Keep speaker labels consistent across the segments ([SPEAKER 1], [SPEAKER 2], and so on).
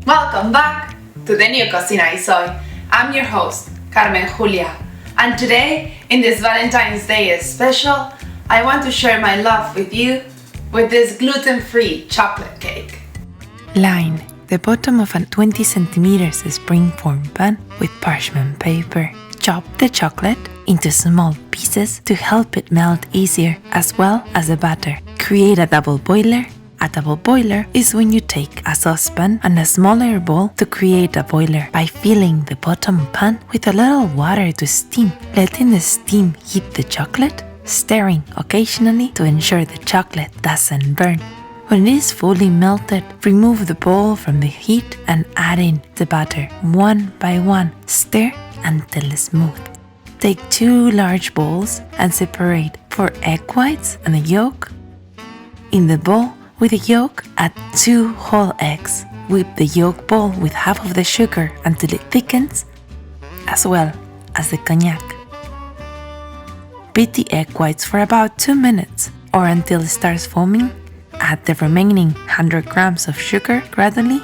[SPEAKER 1] Welcome back to the new cocinay.soy. I'm your host, Carmen Julia, and today, in this Valentine's Day special, I want to share my love with you with this gluten-free chocolate cake.
[SPEAKER 2] Line the bottom of a 20 centimeters springform pan with parchment paper. Chop the chocolate into small pieces to help it melt easier, as well as the batter. Create a double boiler. A double boiler is when you take a saucepan and a smaller bowl to create a boiler by filling the bottom pan with a little water to steam, letting the steam heat the chocolate, stirring occasionally to ensure the chocolate doesn't burn. When it is fully melted, remove the bowl from the heat and add in the batter one by one. Stir until smooth. Take 2 large bowls and separate 4 egg whites and the yolk. In the bowl with the yolk, add 2 whole eggs. Whip the yolk bowl with half of the sugar until it thickens, as well as the cognac. Beat the egg whites for about 2 minutes or until it starts foaming. Add the remaining 100 grams of sugar gradually.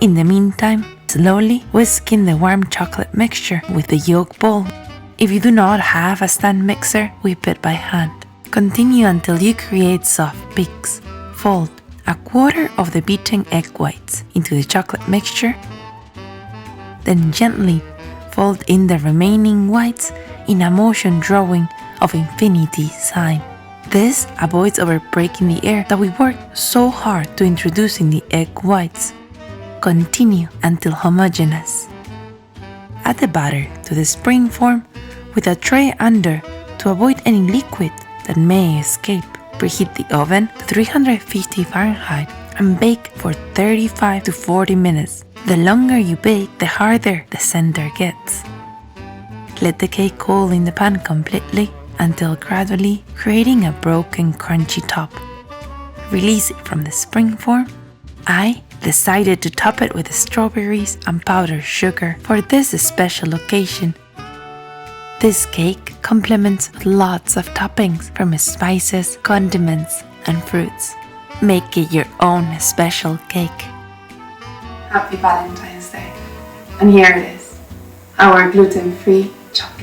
[SPEAKER 2] In the meantime, slowly whisk in the warm chocolate mixture with the yolk bowl. If you do not have a stand mixer, whip it by hand. Continue until you create soft peaks. Fold a quarter of the beaten egg whites into the chocolate mixture. Then gently fold in the remaining whites in a motion drawing of infinity sign. This avoids over-breaking the air that we worked so hard to introduce in the egg whites. Continue until homogeneous. Add the batter to the spring form with a tray under to avoid any liquid that may escape. Preheat the oven to 350 Fahrenheit and bake for 35 to 40 minutes. The longer you bake, the harder the center gets. Let the cake cool in the pan completely until gradually creating a broken crunchy top. Release it from the spring form. I decided to top it with strawberries and powdered sugar for this special occasion. This cake complements with lots of toppings from spices, condiments, and fruits. Make it your own special cake.
[SPEAKER 1] Happy Valentine's Day. And here it is, our gluten-free chocolate.